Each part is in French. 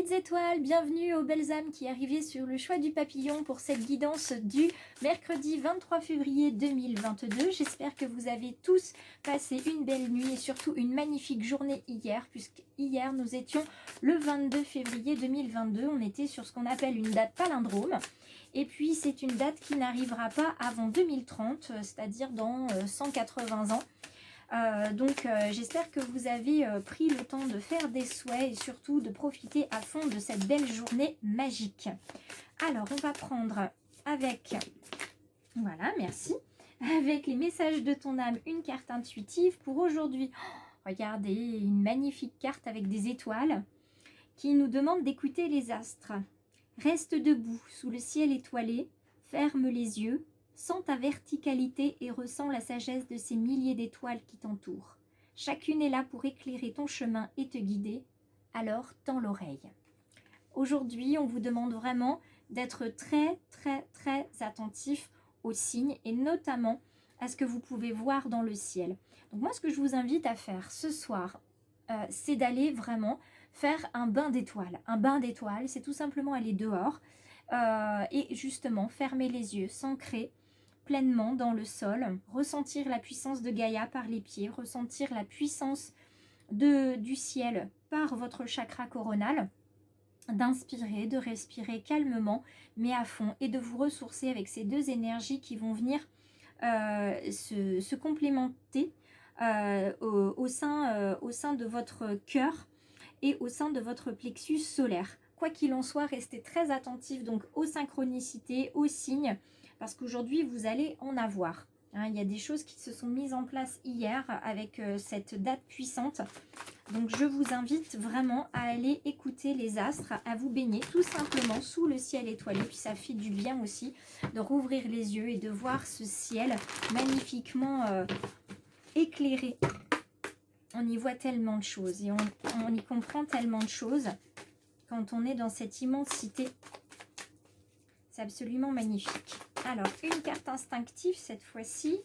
petites étoiles, bienvenue aux belles âmes qui arrivaient sur le choix du papillon pour cette guidance du mercredi 23 février 2022. J'espère que vous avez tous passé une belle nuit et surtout une magnifique journée hier, puisque hier nous étions le 22 février 2022. On était sur ce qu'on appelle une date palindrome. Et puis c'est une date qui n'arrivera pas avant 2030, c'est-à-dire dans 180 ans. J'espère que vous avez pris le temps de faire des souhaits et surtout de profiter à fond de cette belle journée magique. Alors, on va prendre avec, voilà, merci, avec les messages de ton âme, une carte intuitive pour aujourd'hui. Oh, regardez, une magnifique carte avec des étoiles qui nous demande d'écouter les astres. Reste debout sous le ciel étoilé, ferme les yeux. Sens ta verticalité et ressens la sagesse de ces milliers d'étoiles qui t'entourent. Chacune est là pour éclairer ton chemin et te guider, alors tends l'oreille. Aujourd'hui, on vous demande vraiment d'être très attentif aux signes et notamment à ce que vous pouvez voir dans le ciel. Donc moi, ce que je vous invite à faire ce soir, c'est d'aller vraiment faire un bain d'étoiles. Un bain d'étoiles, c'est tout simplement aller dehors et justement fermer les yeux, s'ancrer pleinement dans le sol, ressentir la puissance de Gaïa par les pieds, ressentir la puissance du ciel par votre chakra coronal, d'inspirer, de respirer calmement mais à fond et de vous ressourcer avec ces deux énergies qui vont venir se complémenter au sein de votre cœur et au sein de votre plexus solaire. Quoi qu'il en soit, restez très attentifs donc aux synchronicités, aux signes, parce qu'aujourd'hui, vous allez en avoir. Il y a des choses qui se sont mises en place hier avec cette date puissante. Donc, je vous invite vraiment à aller écouter les astres, à vous baigner tout simplement sous le ciel étoilé. Puis ça fait du bien aussi de rouvrir les yeux et de voir ce ciel magnifiquement éclairé. On y voit tellement de choses et on y comprend tellement de choses quand on est dans cette immensité. C'est absolument magnifique. Alors, une carte instinctive cette fois-ci.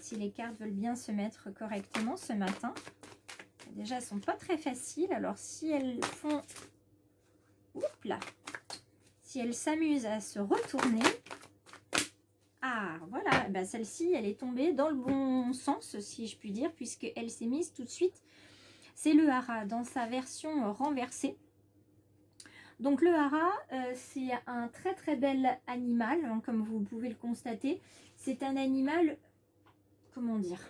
Si les cartes veulent bien se mettre correctement ce matin. Déjà, elles ne sont pas très faciles. Alors, si elles font... Oups là. Si elles s'amusent à se retourner... Ah, voilà. Ben, celle-ci, elle est tombée dans le bon sens, si je puis dire, puisqu'elle s'est mise tout de suite. C'est le hara dans sa version renversée. Donc le hara, c'est un très bel animal, hein, comme vous pouvez le constater. C'est un animal, comment dire,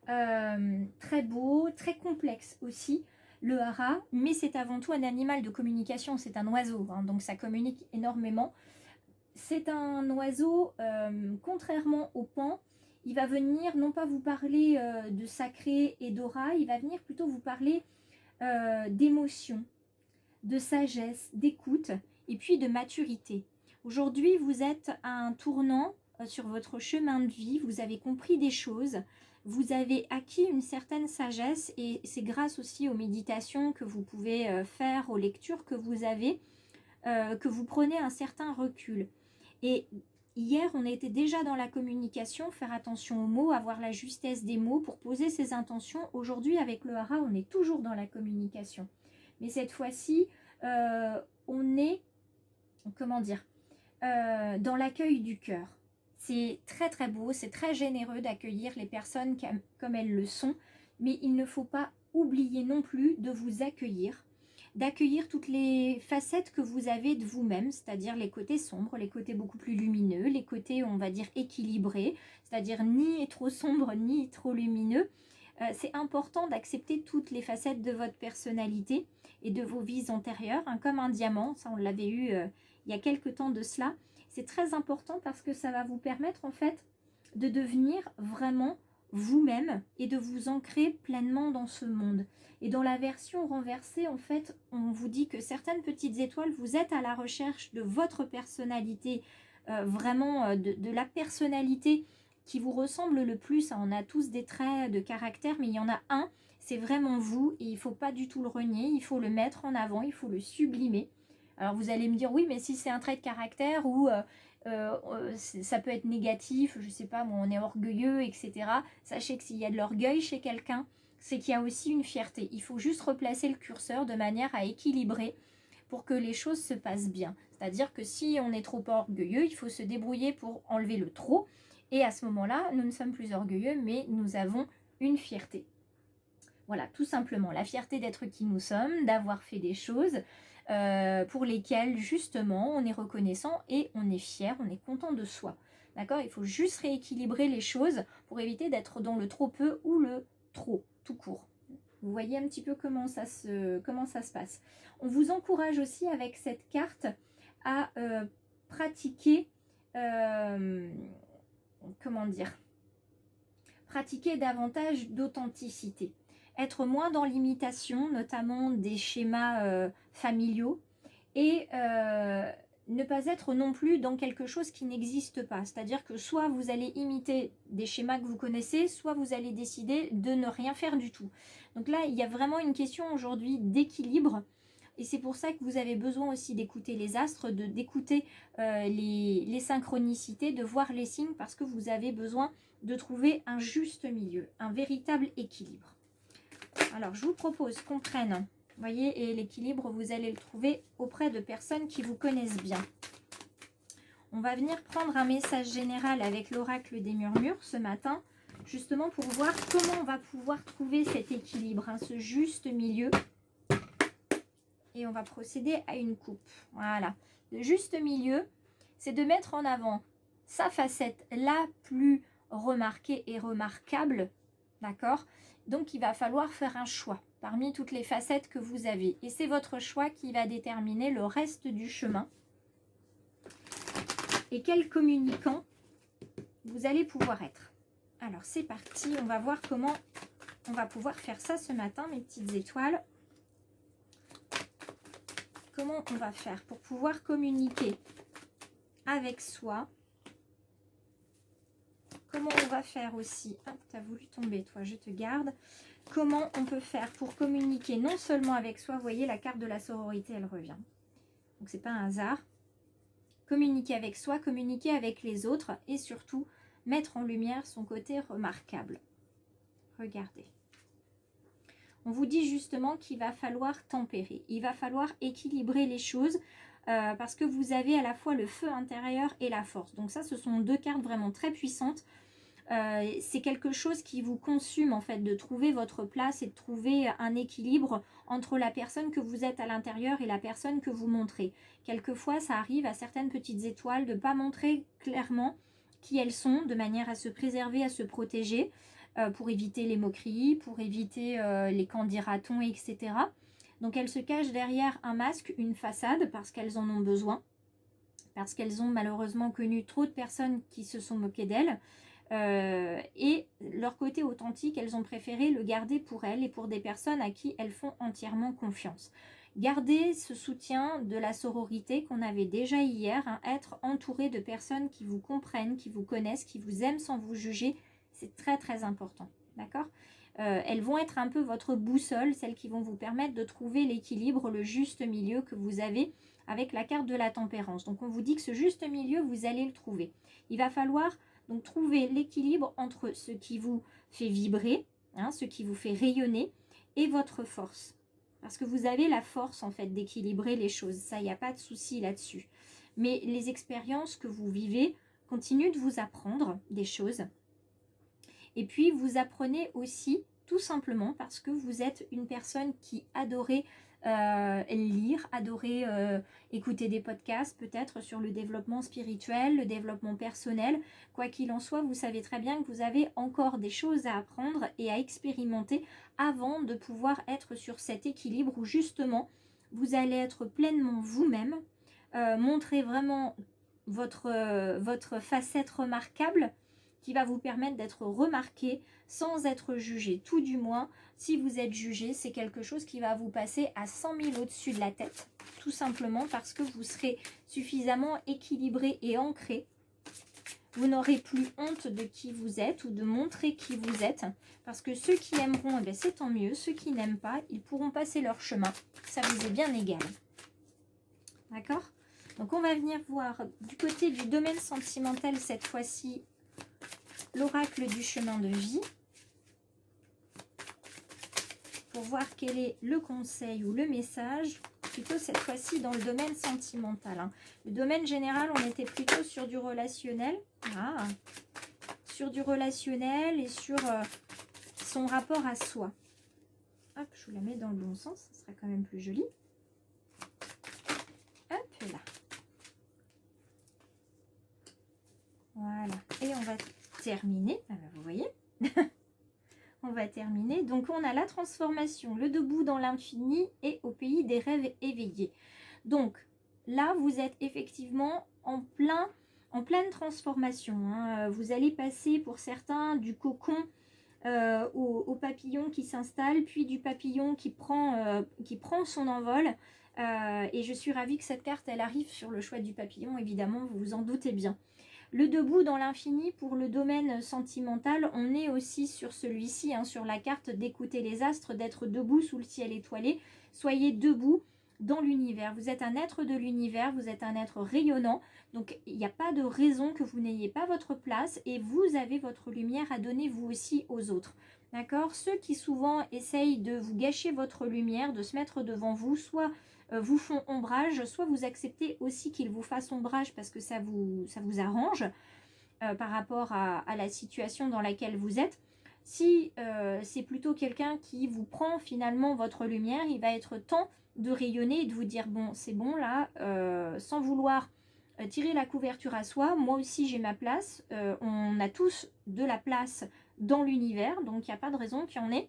très beau, très complexe aussi, le hara. Mais c'est avant tout un animal de communication, c'est un oiseau, hein, donc ça communique énormément. C'est un oiseau, contrairement au paon, il va venir non pas vous parler de sacré et d'aura, il va venir plutôt vous parler d'émotion, de sagesse, d'écoute et puis de maturité. Aujourd'hui, vous êtes à un tournant sur votre chemin de vie, vous avez compris des choses, vous avez acquis une certaine sagesse et c'est grâce aussi aux méditations que vous pouvez faire, aux lectures que vous avez, que vous prenez un certain recul. Et hier, on était déjà dans la communication, faire attention aux mots, avoir la justesse des mots pour poser ses intentions. Aujourd'hui, avec le hara, on est toujours dans la communication. Mais cette fois-ci, on est, comment dire, dans l'accueil du cœur. C'est très beau, c'est très généreux d'accueillir les personnes comme elles le sont, mais il ne faut pas oublier non plus de vous accueillir, d'accueillir toutes les facettes que vous avez de vous-même, c'est-à-dire les côtés sombres, les côtés beaucoup plus lumineux, les côtés, on va dire, équilibrés, c'est-à-dire ni trop sombres ni trop lumineux. C'est important d'accepter toutes les facettes de votre personnalité et de vos vies antérieures, hein, comme un diamant, ça on l'avait eu il y a quelques temps de cela. C'est très important parce que ça va vous permettre en fait de devenir vraiment vous-même et de vous ancrer pleinement dans ce monde. Et dans la version renversée, en fait, on vous dit que certaines petites étoiles, vous êtes à la recherche de votre personnalité, vraiment de la personnalité qui vous ressemble le plus. On a tous des traits de caractère, mais il y en a un, c'est vraiment vous et il ne faut pas du tout le renier, il faut le mettre en avant, il faut le sublimer. Alors vous allez me dire, oui, mais si c'est un trait de caractère ou ça peut être négatif, je ne sais pas, moi, on est orgueilleux, etc. Sachez que s'il y a de l'orgueil chez quelqu'un, c'est qu'il y a aussi une fierté. Il faut juste replacer le curseur de manière à équilibrer pour que les choses se passent bien. C'est-à-dire que si on est trop orgueilleux, il faut se débrouiller pour enlever le trop. Et à ce moment-là, nous ne sommes plus orgueilleux, mais nous avons une fierté. Voilà, tout simplement, la fierté d'être qui nous sommes, d'avoir fait des choses pour lesquelles, justement, on est reconnaissant et on est fier, on est content de soi. D'accord? Il faut juste rééquilibrer les choses pour éviter d'être dans le trop peu ou le trop, tout court. Vous voyez un petit peu comment ça se passe. On vous encourage aussi avec cette carte à pratiquer, pratiquer davantage d'authenticité. Être moins dans l'imitation, notamment des schémas familiaux, et ne pas être non plus dans quelque chose qui n'existe pas. C'est-à-dire que soit vous allez imiter des schémas que vous connaissez, soit vous allez décider de ne rien faire du tout. Donc là, il y a vraiment une question aujourd'hui d'équilibre. Et c'est pour ça que vous avez besoin aussi d'écouter les astres, d'écouter les synchronicités, de voir les signes, parce que vous avez besoin de trouver un juste milieu, un véritable équilibre. Alors, je vous propose qu'on prenne, vous voyez, et l'équilibre, vous allez le trouver auprès de personnes qui vous connaissent bien. On va venir prendre un message général avec l'oracle des murmures ce matin, justement pour voir comment on va pouvoir trouver cet équilibre, hein, ce juste milieu. Et on va procéder à une coupe. Voilà. Le juste milieu, c'est de mettre en avant sa facette la plus remarquée et remarquable. D'accord? Donc, il va falloir faire un choix parmi toutes les facettes que vous avez. Et c'est votre choix qui va déterminer le reste du chemin. Et quel communicant vous allez pouvoir être. Alors, c'est parti. On va voir comment on va pouvoir faire ça ce matin, mes petites étoiles. Comment on va faire pour pouvoir communiquer avec soi. Comment on va faire aussi, hop, tu as voulu tomber toi, je te garde. Comment on peut faire pour communiquer non seulement avec soi, vous voyez la carte de la sororité, elle revient. Donc c'est pas un hasard. Communiquer avec soi, communiquer avec les autres et surtout mettre en lumière son côté remarquable. Regardez. On vous dit justement qu'il va falloir tempérer, il va falloir équilibrer les choses parce que vous avez à la fois le feu intérieur et la force. Donc ça, ce sont deux cartes vraiment très puissantes. C'est quelque chose qui vous consume en fait, de trouver votre place et de trouver un équilibre entre la personne que vous êtes à l'intérieur et la personne que vous montrez. Quelquefois, ça arrive à certaines petites étoiles de ne pas montrer clairement qui elles sont, de manière à se préserver, à se protéger, pour éviter les moqueries, pour éviter les qu'en dira-t-on, etc. Donc elles se cachent derrière un masque, une façade, parce qu'elles en ont besoin, parce qu'elles ont malheureusement connu trop de personnes qui se sont moquées d'elles. Et leur côté authentique, elles ont préféré le garder pour elles et pour des personnes à qui elles font entièrement confiance. Gardez ce soutien de la sororité qu'on avait déjà hier, hein, être entouré de personnes qui vous comprennent, qui vous connaissent, qui vous aiment sans vous juger, c'est très très important, d'accord ? Elles vont être un peu votre boussole, celles qui vont vous permettre de trouver l'équilibre, le juste milieu que vous avez avec la carte de la tempérance. Donc on vous dit que ce juste milieu, vous allez le trouver. Il va falloir donc trouver l'équilibre entre ce qui vous fait vibrer, hein, ce qui vous fait rayonner, et votre force. Parce que vous avez la force en fait d'équilibrer les choses, ça, il n'y a pas de souci là-dessus. Mais les expériences que vous vivez continuent de vous apprendre des choses. Et puis vous apprenez aussi tout simplement parce que vous êtes une personne qui adorait lire, adorer écouter des podcasts peut-être sur le développement spirituel, le développement personnel. Quoi qu'il en soit, vous savez très bien que vous avez encore des choses à apprendre et à expérimenter avant de pouvoir être sur cet équilibre où justement vous allez être pleinement vous-même, montrer vraiment votre facette remarquable qui va vous permettre d'être remarqué sans être jugé. Tout du moins, si vous êtes jugé, c'est quelque chose qui va vous passer à 100 000 au-dessus de la tête. Tout simplement parce que vous serez suffisamment équilibré et ancré. Vous n'aurez plus honte de qui vous êtes ou de montrer qui vous êtes. Parce que ceux qui aimeront, eh c'est tant mieux. Ceux qui n'aiment pas, ils pourront passer leur chemin. Ça vous est bien égal. D'accord ? Donc on va venir voir du côté du domaine sentimental cette fois-ci l'oracle du chemin de vie. pour voir quel est le conseil ou le message, plutôt cette fois-ci dans le domaine sentimental. Hein. Le domaine général, on était plutôt sur du relationnel. Ah, sur du relationnel et sur son rapport à soi. Hop, je vous la mets dans le bon sens, ce sera quand même plus joli. Hop là. Voilà. Et on va terminer. Ah ben, vous voyez on va terminer. Donc, on a la transformation, le debout dans l'infini et au pays des rêves éveillés. Donc, là, vous êtes effectivement en pleine transformation. Hein. Vous allez passer pour certains du cocon au papillon qui s'installe, puis du papillon qui prend son envol. Et je suis ravie que cette carte, elle arrive sur le choix du papillon, évidemment, vous vous en doutez bien. Le debout dans l'infini, pour le domaine sentimental, on est aussi sur celui-ci, hein, sur la carte d'écouter les astres, d'être debout sous le ciel étoilé. Soyez debout dans l'univers. Vous êtes un être de l'univers, vous êtes un être rayonnant. Donc, il n'y a pas de raison que vous n'ayez pas votre place et vous avez votre lumière à donner vous aussi aux autres. D'accord? Ceux qui souvent essayent de vous gâcher votre lumière, de se mettre devant vous, soit vous font ombrage, soit vous acceptez aussi qu'ils vous fassent ombrage parce que ça vous arrange par rapport à la situation dans laquelle vous êtes. Si c'est plutôt quelqu'un qui vous prend finalement votre lumière, il va être temps de rayonner et de vous dire bon, c'est bon là, sans vouloir tirer la couverture à soi, moi aussi j'ai ma place, on a tous de la place dans l'univers, donc il n'y a pas de raison qu'il y en ait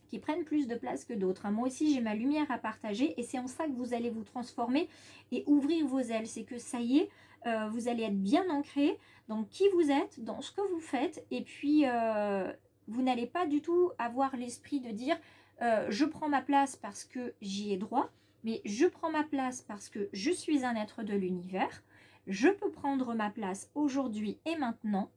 qui prennent plus de place que d'autres. Moi aussi, j'ai ma lumière à partager et c'est en ça que vous allez vous transformer et ouvrir vos ailes. C'est que ça y est, vous allez être bien ancré dans qui vous êtes, dans ce que vous faites et puis vous n'allez pas du tout avoir l'esprit de dire je prends ma place parce que j'y ai droit, mais je prends ma place parce que je suis un être de l'univers. Je peux prendre ma place aujourd'hui et maintenant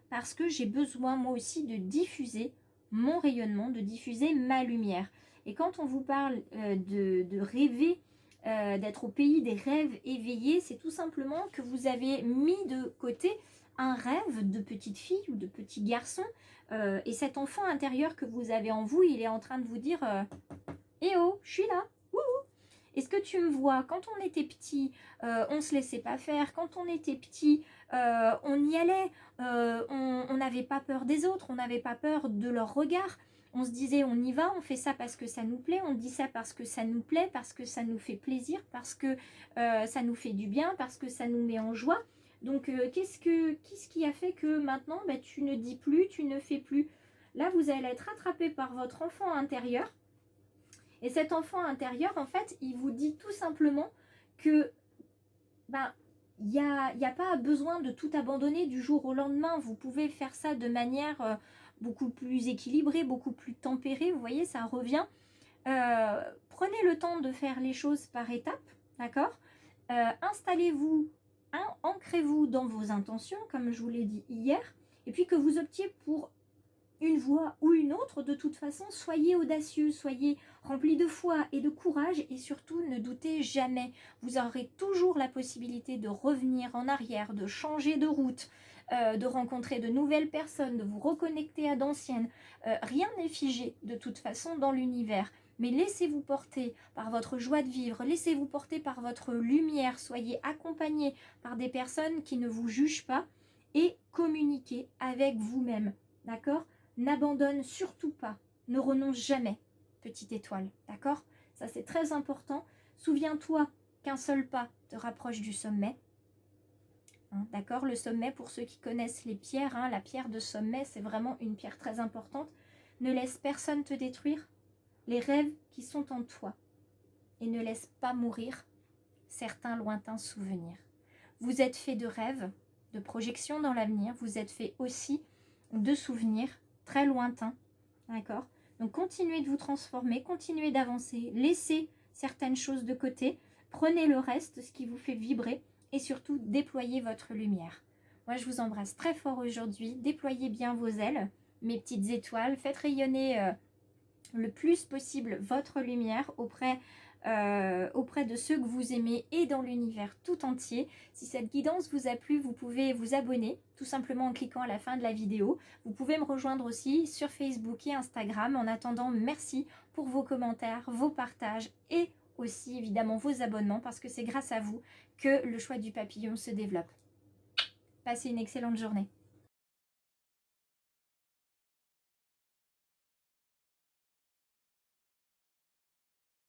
parce que j'ai besoin moi aussi de diffuser mon rayonnement, de diffuser ma lumière. Et quand on vous parle de rêver, d'être au pays des rêves éveillés, c'est tout simplement que vous avez mis de côté un rêve de petite fille ou de petit garçon. Et cet enfant intérieur que vous avez en vous, il est en train de vous dire eh oh, je suis là. Est-ce que tu me vois? Quand on était petit, on se laissait pas faire. Quand on était petit, on y allait. On n'avait pas peur des autres. On n'avait pas peur de leur regard. On se disait on y va, on fait ça parce que ça nous plaît. On dit ça parce que ça nous plaît, parce que ça nous fait plaisir, parce que ça nous fait du bien, parce que ça nous met en joie. Donc qu'est-ce qui a fait que maintenant tu ne dis plus, tu ne fais plus? Là, vous allez être rattrapé par votre enfant intérieur. Et cet enfant intérieur, en fait, il vous dit tout simplement que il n'y a pas besoin de tout abandonner du jour au lendemain. Vous pouvez faire ça de manière beaucoup plus équilibrée, beaucoup plus tempérée. Vous voyez, ça revient. Prenez le temps de faire les choses par étapes, d'accord? Installez-vous, ancrez-vous dans vos intentions, comme je vous l'ai dit hier, et puis que vous optiez pour une voie ou une autre, de toute façon, soyez audacieux, soyez remplis de foi et de courage et surtout ne doutez jamais. Vous aurez toujours la possibilité de revenir en arrière, de changer de route, de rencontrer de nouvelles personnes, de vous reconnecter à d'anciennes. Rien n'est figé de toute façon dans l'univers. Mais laissez-vous porter par votre joie de vivre, laissez-vous porter par votre lumière, soyez accompagnés par des personnes qui ne vous jugent pas et communiquez avec vous-même, d'accord ? N'abandonne surtout pas, ne renonce jamais, petite étoile, d'accord? Ça, c'est très important. Souviens-toi qu'un seul pas te rapproche du sommet. Hein, d'accord? Le sommet, pour ceux qui connaissent les pierres, hein, la pierre de sommet, c'est vraiment une pierre très importante. Ne laisse personne te détruire les rêves qui sont en toi. Et ne laisse pas mourir certains lointains souvenirs. Vous êtes fait de rêves, de projections dans l'avenir. Vous êtes fait aussi de souvenirs très lointain, d'accord? Donc continuez de vous transformer, continuez d'avancer, laissez certaines choses de côté, prenez le reste, ce qui vous fait vibrer et surtout déployez votre lumière. Moi je vous embrasse très fort aujourd'hui, déployez bien vos ailes, mes petites étoiles, faites rayonner le plus possible votre lumière auprès auprès de ceux que vous aimez et dans l'univers tout entier. Si cette guidance vous a plu, vous pouvez vous abonner tout simplement en cliquant à la fin de la vidéo. Vous pouvez me rejoindre aussi sur Facebook et Instagram. En attendant, merci pour vos commentaires, vos partages et aussi évidemment vos abonnements parce que c'est grâce à vous que le choix du papillon se développe. Passez une excellente journée.